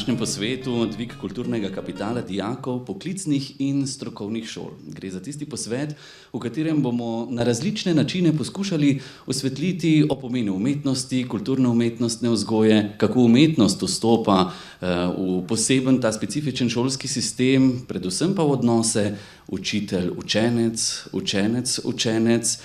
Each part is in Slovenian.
današnjem posvetu dvig kulturnega kapitala dijakov, poklicnih in strokovnih šol. Gre za tisti posvet, v katerem bomo na različne načine poskušali osvetliti o pomenu umetnosti, kulturno-umetnostne vzgoje, kako umetnost vstopa v poseben ta specifičen šolski sistem, predvsem pa v odnose učitelj-učenec, učenec-učenec,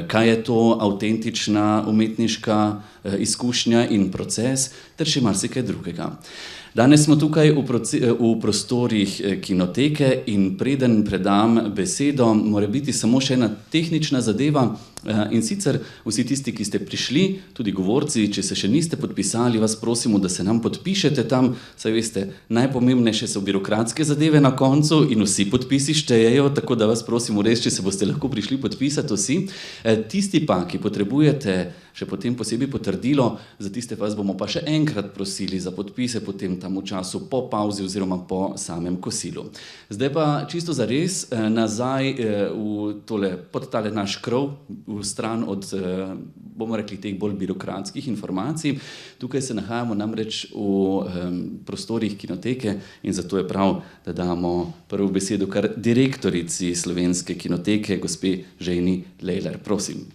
kaj je to avtentična umetniška izkušnja in proces, ter še marsikaj drugega. Danes smo tukaj v prostorih Kinoteke in preden predam besedo, mora biti samo še ena tehnična zadeva, in sicer vsi tisti, ki ste prišli, tudi govorci, če se še niste podpisali, vas prosimo, da se nam podpišete tam, saj veste, najpomembnejše so birokratske zadeve na koncu in vsi podpisi štejejo, tako da vas prosimo res, če se boste lahko prišli podpisati vsi. Tisti pa, ki potrebujete še potem posebej potrdilo, za tiste vas bomo pa še enkrat prosili za podpise potem tam v času po pauzi oziroma po samem kosilu. Zdaj pa čisto zares nazaj pod tale naš krov, v stran od, bomo rekli, teh bolj birokratskih informacij. Tukaj se nahajamo namreč v prostorih Kinoteke in zato je prav, da damo prvo besedo kar direktorici Slovenske kinoteke, gospe Žejni Lejler. Prosim.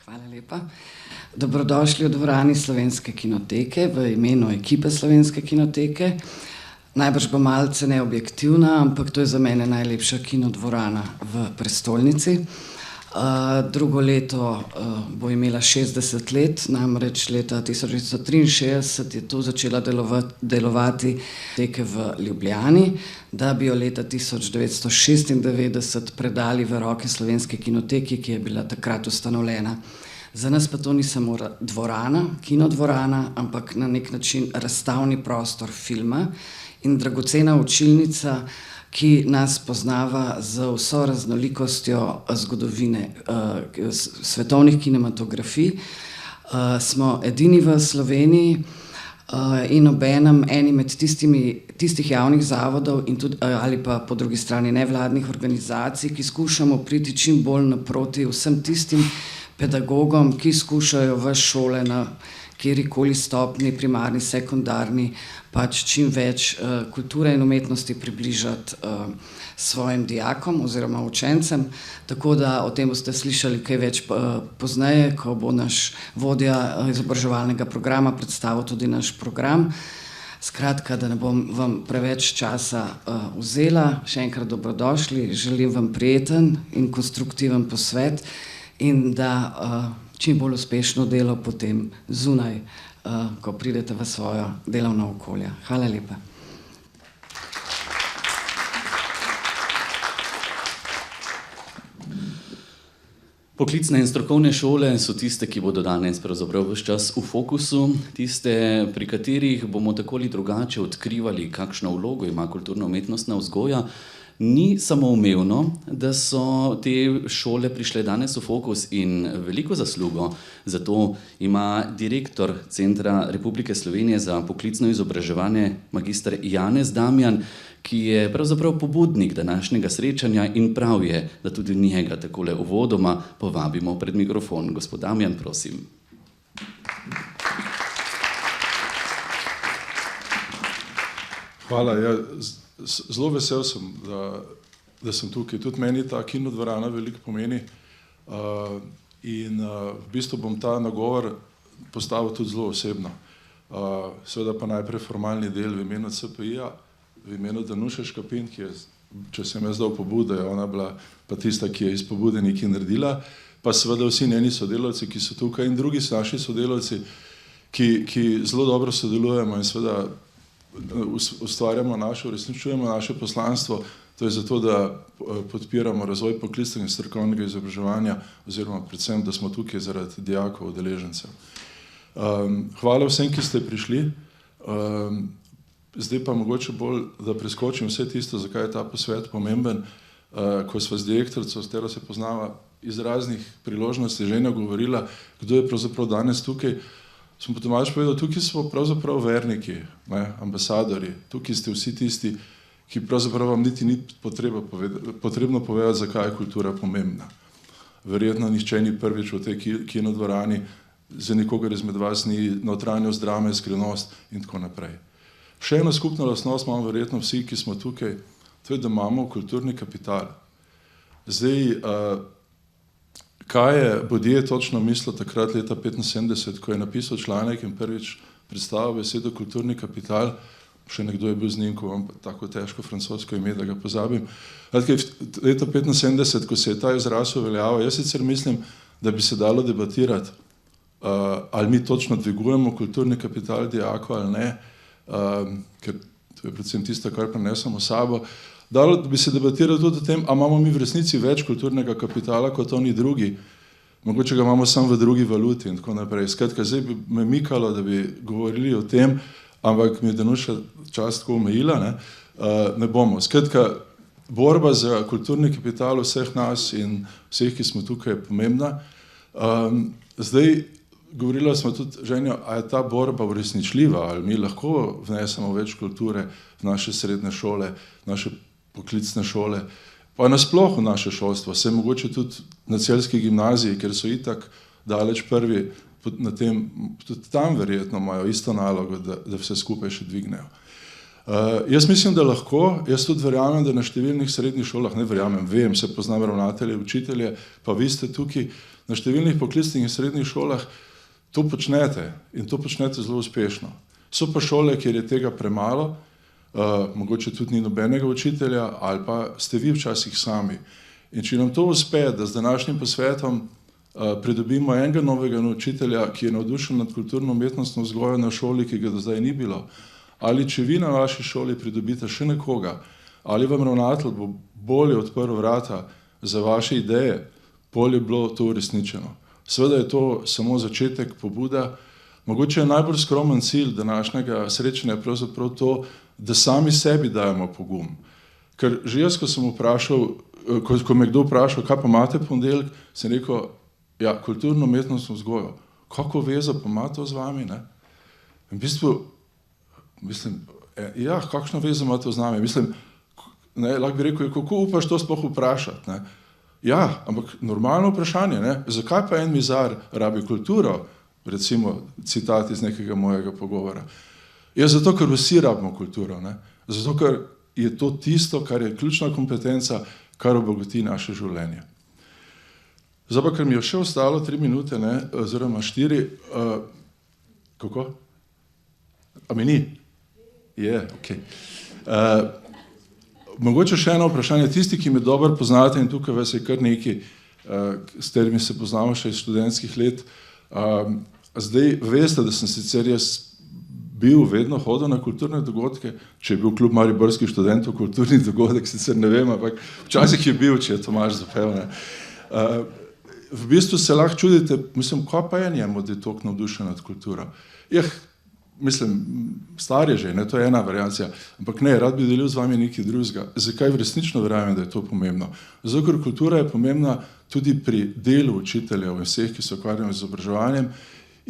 Hvala lepa. Dobrodošli v dvorani Slovenske kinoteke v imenu ekipe Slovenske kinoteke. Najbrž bo malce neobjektivna, ampak to je za mene najlepša kinodvorana v prestolnici. Drugo leto bo imela 60 let, namreč leta 1963 je tu začela delovati kinoteke v Ljubljani, da bi jo leta 1996 predali v roke Slovenske kinoteke, ki je bila takrat ustanovljena. Za nas pa to ni samo dvorana, kinodvorana, ampak na nek način razstavni prostor filma in dragocena učilnica, ki nas poznava z vso raznolikostjo zgodovine svetovnih kinematografij. Smo edini v Sloveniji in obenem eni med tistih javnih zavodov in tudi, ali pa po drugi strani nevladnih organizacij, ki skušamo priti čim bolj naproti vsem tistim pedagogom, ki skušajo v šole na kjerikoli stopni, primarni, sekundarni, pač čim več kulture in umetnosti približati svojim dijakom oziroma učencem. Tako da o tem boste slišali kaj več pozneje, ko bo naš vodja izobraževalnega programa predstavil tudi naš program. Skratka, da ne bom vam preveč časa vzela, še enkrat dobrodošli, želim vam prijeten in konstruktiven posvet in da čim bolj uspešno delo potem zunaj, ko pridete v svojo delovno okolje. Hvala lepa. Poklicne in strokovne šole so tiste, ki bodo danes pravzaprav ves čas v fokusu, tiste, pri katerih bomo tako ali drugače odkrivali, kakšno vlogo ima kulturno-umetnostna vzgoja. Ni samoumevno, da so te šole prišle danes v fokus in veliko zaslugo. Zato ima direktor Centra Republike Slovenije za poklicno izobraževanje magister Janez Damjan, ki je pravzaprav pobudnik današnjega srečanja in prav je, da tudi njega takole uvodoma povabimo pred mikrofon. Gospod Damjan, prosim. Hvala, ja. Zelo vesel sem, da sem tukaj. Tudi meni ta kinodvorana veliko pomeni in v bistvu bom ta nagovor postavil tudi zelo osebno. Seveda pa najprej formalni del v imenu CPI-ja, v imenu Danuše Škapin, ki je, če sem jaz dal pobudo, je ona bila pa tista, ki je iz pobude nekaj naredila, pa seveda vsi njeni sodelavci, ki so tukaj in drugi naši sodelavci, ki zelo dobro sodelujemo in seveda ustvarjamo uresničujemo naše poslanstvo, to je zato, da podpiramo razvoj poklicnega in strokovnega izobraževanja oziroma predvsem, da smo tukaj zaradi dijakov, udeležencev. Hvala vsem, ki ste prišli. Zdaj pa mogoče bolj, da preskočim vse tisto, zakaj je ta posvet pomemben. Ko sva z direktorico, s katero se poznava iz raznih priložnosti, Žejna govorila, kdo je pravzaprav danes tukaj, sem pa Tomaž povedal, tukaj smo pravzaprav verniki, ambasadori, tukaj ste vsi tisti, ki pravzaprav vam niti ni potrebno povedati, zakaj je kultura pomembna. Verjetno nihče ni prvič v tej kinodvorani, za nikogar izmed vas ni notranjost drame, skrivnost in tako naprej. Še eno skupno lastnost imamo verjetno vsi, ki smo tukaj, to je, da imamo kulturni kapital. Zdaj, kaj je Bodje točno mislil takrat leta 1975, ko je napisal članek in prvič predstavil besedo kulturni kapital, še nekdo je bil z njim, ko imam tako težko francosko ime, da ga pozabim. Leta 1975, ko se je ta izraz uveljavil, jaz sicer mislim, da bi se dalo debatirati, ali mi točno dvigujemo kulturni kapital dijakov ali ne, ker to je predvsem tisto, kar prenesemo sabo. Dalo bi se debatirati tudi o tem, ali imamo mi v resnici več kulturnega kapitala kot oni drugi, mogoče ga imamo samo v drugi valuti in tako naprej. Skratka, zdaj bi me mikalo, da bi govorili o tem, ampak mi je Danuša čas tako omejila, ne bomo. Skratka, borba za kulturni kapital vseh nas in vseh, ki smo tukaj, je pomembna. Zdaj, govorila smo tudi, Ženja, a je ta borba uresničljiva, ali mi lahko vnesemo več kulture v naše srednje šole, naše poklicne šole, pa nasploh v naše šolstvo, se mogoče tudi na celjski gimnaziji, ker so itak daleč prvi na tem, tudi tam verjetno imajo isto nalogo, da vse skupaj še dvignejo. Jaz mislim, da lahko, jaz tudi verjamem, da na številnih srednjih šolah, ne verjamem, vem, se poznam ravnatelje, učitelje, pa vi ste tukaj, na številnih poklicnih in srednjih šolah to počnete in to počnete zelo uspešno. So pa šole, kjer je tega premalo, mogoče tudi ni nobenega učitelja ali pa ste vi včasih sami. In če nam to uspe, da z današnjim posvetom pridobimo enega novega učitelja, ki je navdušen nad kulturno-umetnostno vzgojo na šoli, ki ga do zdaj ni bilo, ali če vi na vaši šoli pridobite še nekoga, ali vam ravnatelj bo bolje odprl vrata za vaše ideje, bolje bilo to uresničeno. Seveda je to samo začetek, pobuda. Mogoče je najbolj skromen cilj današnjega srečanja pravzaprav to, da sami sebi dajemo pogum. Ker že jaz, ko sem vprašal, ko me kdo vprašal, kaj pa imate ponedeljek, sem rekel, ja, kulturno-umetnostno vzgojo. Kako vezo pa ima to z vami, ne? In v bistvu, mislim, ja, kakšno vezo ima to z nami? Mislim, ne, lahko bi rekel, kako upaš to sploh vprašati, ne? Ja, ampak normalno vprašanje, ne? Zakaj pa en mizar rabi kulturo? Recimo citat iz nekega mojega pogovora. Je zato, ker vsi rabimo kulturo, ne? Zato, ker je to tisto, kar je ključna kompetenca, kar obogati naše življenje. Zdaj pa, ker mi je še ostalo 3 minute, ne, oziroma 4, kako? A mi ni? Je, okej. Mogoče še eno vprašanje, tisti, ki me dobro poznate in tukaj vas je kar nekaj, s katerimi se poznamo še iz študentskih let, zdaj veste, da sem sicer jaz bil vedno hodil na kulturne dogodke, če je bil klub mariborskih študentov kulturni dogodek, sicer ne vem, ampak včasih je bil, če je Tomaž zapel, ne. V bistvu se lahko čudite, mislim, kaj pa je njemu, da je toliko navdušen nad kulturo? Mislim, star je že, ne, to je ena variacija, ampak ne, rad bi delil z vami nekaj drugega. Zakaj resnično verjamem, da je to pomembno? Zato, ker kultura je pomembna tudi pri delu učiteljev in vseh, ki se ukvarjajo z izobraževanjem,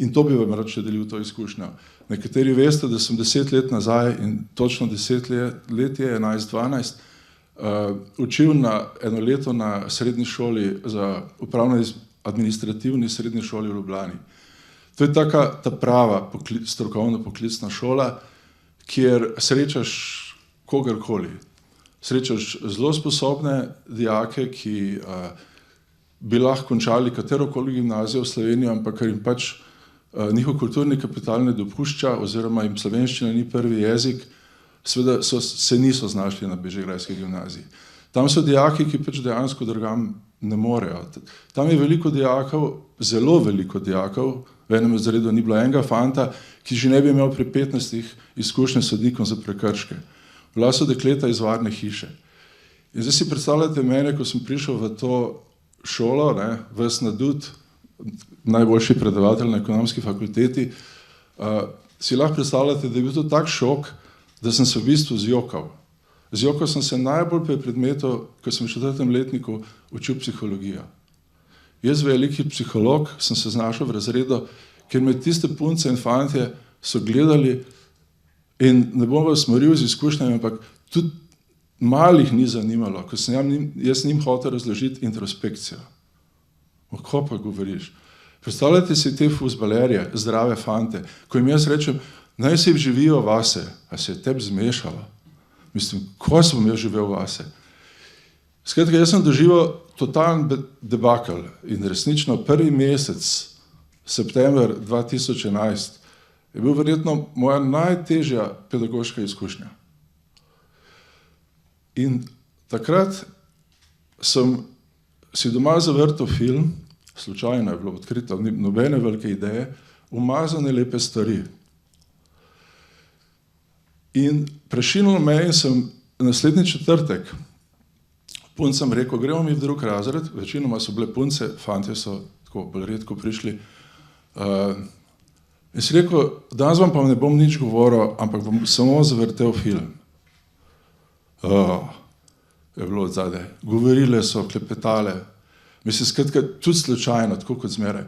in to bi vam rad še delil to izkušnjo. Nekateri veste, da sem 10 let nazaj in točno 10 let je, 11-12, učil na eno leto na srednji šoli, za upravno-administrativni srednji šoli v Ljubljani. To je ta prava strokovna poklicna šola, kjer srečaš kogarkoli. Srečaš zelo sposobne dijake, ki bi lahko končali katerokoli gimnazijo v Sloveniji, ampak ker jim pač njihov kulturni kapital ne dopušča oziroma jim slovenščina ni prvi jezik, seveda se niso znašli na bežigrajski gimnaziji. Tam so dijaki, ki pač dejansko drugam ne morejo. Tam je veliko dijakov, zelo veliko dijakov, v enem razredu ni bilo enega fanta, ki že ne bi imel pri 15 izkušnje s sodnikom za prekrške. Bila so dekleta iz varne hiše. In zdaj si predstavljate mene, ko sem prišel v to šolo, ne, ves nadut, najboljši predavatelj na ekonomski fakulteti, si lahko predstavljate, da je bil to tak šok, da sem se v bistvu zjokal. Zjokal sem se najbolj pri predmetu, ko sem v 4. letniku učil psihologijo. Jaz, veliki psiholog, sem se znašel v razredu, ker me tiste punce in fantje so gledali in ne bom vas smoril z izkušnjami, ampak tudi malih ni zanimalo, ko sem jaz njim hotel razložiti introspekcijo. Kako pa govoriš? Predstavljajte si te fuzbalerje, zdrave fante, ko jim jaz rečem, naj se živijo vase, a se je tebi zmešalo? Mislim, ko sem jaz živel vase? Skratka, jaz sem doživel totalen debakl in resnično prvi mesec, september 2011, je bil verjetno moja najtežja pedagoška izkušnja. In takrat sem si doma zavrtel film, slučajno je bilo odkrito, nobene velike ideje, umazane lepe stvari. In prešinilo me in sem naslednji četrtek puncem rekel, gremo mi v drug razred, večinoma so bile punce, fantje so tako bolj redko prišli. In si rekel, danes vam pa ne bom nič govoril, ampak bom samo zavrtel film. Je bilo odzadaj. Govorile so, klepetale. Mislim, skratka, tudi slučajno, tako kot zmeraj.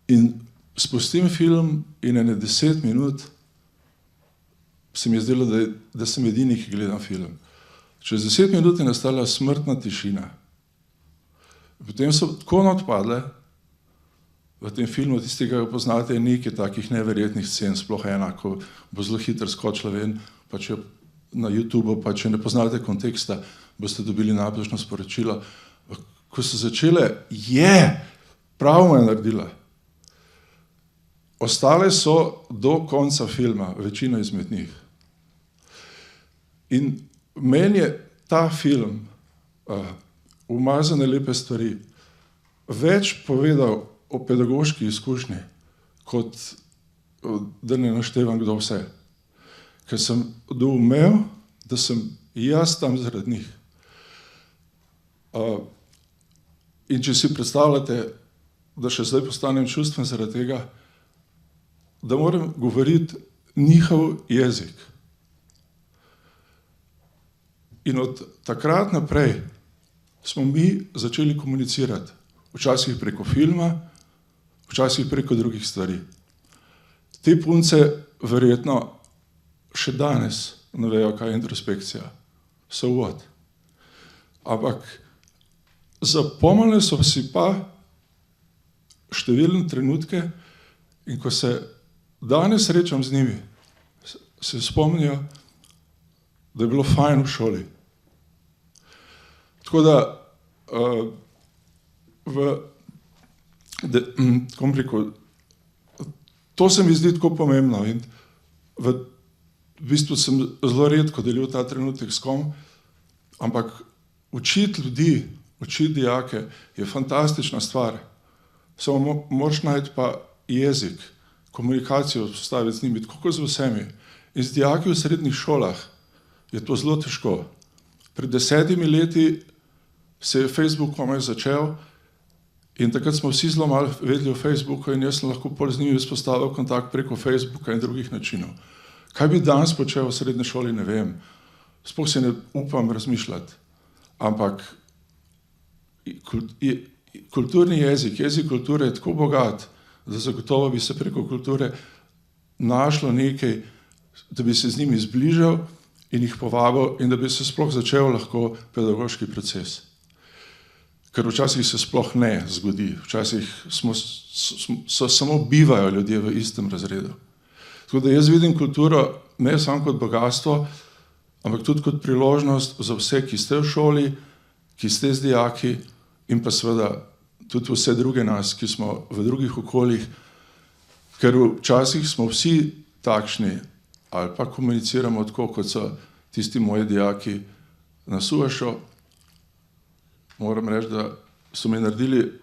In spustim film in ene 10 minut se mi je zdelo, da sem edini, ki gledam film. Čez 10 minut je nastala smrtna tišina. Potem so tako odpadle v tem filmu, tisti, ki ga poznate, je nekaj takih neverjetnih scen, sploh ena, ko bo zelo hitro skočila ven, pa če na YouTubeu, pa če ne poznate konteksta, boste dobili napačno sporočilo. Ko so začele, prav me je naredila. Ostale so do konca filma, večina izmed njih. In meni je ta film, Umazane lepe stvari, več povedal o pedagoški izkušnji, kot da ne naštevam kdo vse. Ker sem doumel, da sem jaz tam zaradi njih. In če si predstavljate, da še zdaj postanem čustven zaradi tega, da moram govoriti njihov jezik. In od takrat naprej smo mi začeli komunicirati. Včasih preko filma, včasih preko drugih stvari. Te punce verjetno še danes ne vejo, kaj je introspekcija. So what? Ampak zapomnili so si pa številne trenutke in ko se danes srečam z njimi, se spomnijo, da je bilo fajn v šoli. Tako da to se mi zdi tako pomembno in v bistvu sem zelo redko delil ta trenutek s kom, ampak učiti ljudi, učiti dijake je fantastična stvar. Samo moraš najti pa jezik, komunikacijo vzpostaviti z njimi, tako kot z vsemi. In z dijaki v srednjih šolah je to zelo težko. Pred 10 leti se je Facebook komaj začel in takrat smo vsi zelo malo vedeli o Facebooku in jaz sem lahko pol z njimi vzpostavil kontakt preko Facebooka in drugih načinov. Kaj bi danes počel v srednji šoli, ne vem. Sploh se ne upam razmišljati. Ampak kulturni jezik, jezik kulture je tako bogat, da zagotovo bi se preko kulture našlo nekaj, da bi se z njimi zbližal in jih povabil in da bi se sploh začel lahko pedagoški proces. Ker včasih se sploh ne zgodi, včasih samo bivajo ljudje v istem razredu. Tako da jaz vidim kulturo ne samo kot bogatstvo, ampak tudi kot priložnost za vse, ki ste v šoli, ki ste z dijaki in pa seveda tudi vse druge nas, ki smo v drugih okoljih, ker včasih smo vsi takšni ali pa komuniciramo tako, kot so tisti moji dijaki na Suvašo. Moram reči, da so mi naredili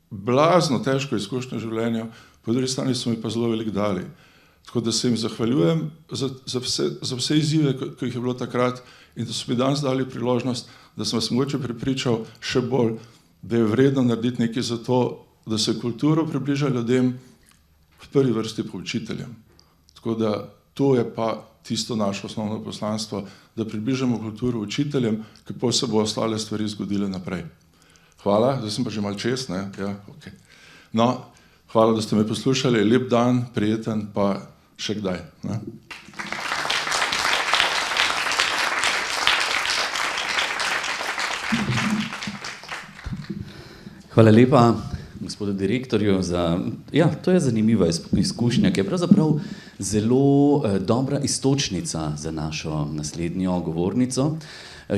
blazno težko izkušnjo življenja, po drugi strani so mi pa zelo veliko dali. Tako da se jim zahvaljujem za vse izzive, ki jih je bilo takrat in da so mi danes dali priložnost, da sem vas mogoče prepričal še bolj, da je vredno narediti nekaj za to, da se kulturo približa ljudem, v prvi vrsti pa učiteljem. Tako da to je pa tisto naše osnovno poslanstvo, da približamo kulturo učiteljem, ki pa se bo ostale stvari zgodile naprej. Hvala, zdaj sem pa že malo čez, ne? Ja, okay. No, hvala, da ste me poslušali, lep dan, prijeten, pa še kdaj. Ne? Hvala lepa gospodu direktorju za, ja, to je zanimiva izkušnja, ki je pravzaprav zelo dobra iztočnica za našo naslednjo govornico,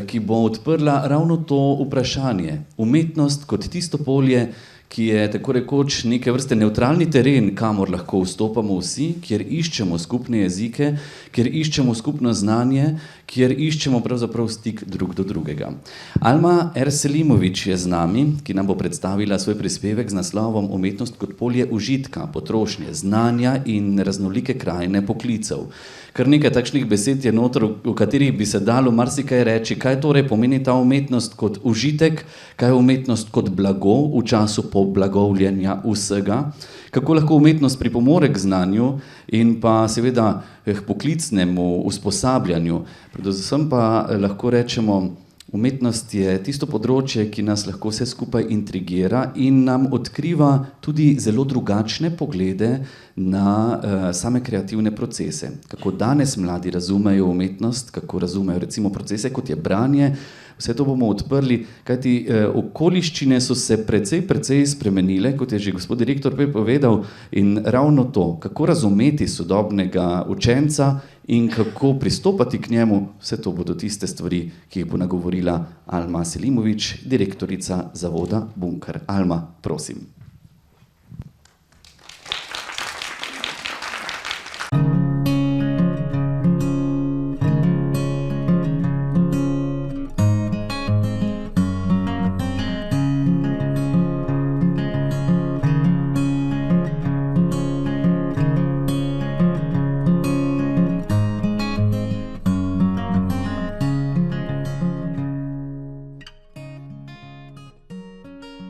ki bo odprla ravno to vprašanje. Umetnost kot tisto polje, ki je tako rekoč neke vrste nevtralni teren, kamor lahko vstopamo vsi, kjer iščemo skupne jezike, kjer iščemo skupno znanje, kjer iščemo pravzaprav stik drug do drugega. Alma R. Selimović je z nami, ki nam bo predstavila svoj prispevek z naslovom Umetnost kot polje užitka, potrošnje, znanja in raznolike krajine poklicev. Kar nekaj takšnih besed je noter, v katerih bi se dalo marsikaj reči, kaj torej pomeni ta umetnost kot užitek, kaj je umetnost kot blago v času poblagovljenja vsega, kako lahko umetnost pripomore k znanju in pa seveda k poklicnemu usposabljanju. Predvsem pa lahko rečemo, umetnost je tisto področje, ki nas lahko vse skupaj intrigira in nam odkriva tudi zelo drugačne poglede na same kreativne procese. Kako danes mladi razumejo umetnost, kako razumejo recimo procese, kot je branje, vse to bomo odprli, kajti okoliščine so se precej spremenile, kot je že gospod direktor povedal, in ravno to, kako razumeti sodobnega učenca in kako pristopati k njemu, vse to bodo tiste stvari, ki jih bo nagovorila Alma Selimović, direktorica zavoda Bunker. Alma, prosim.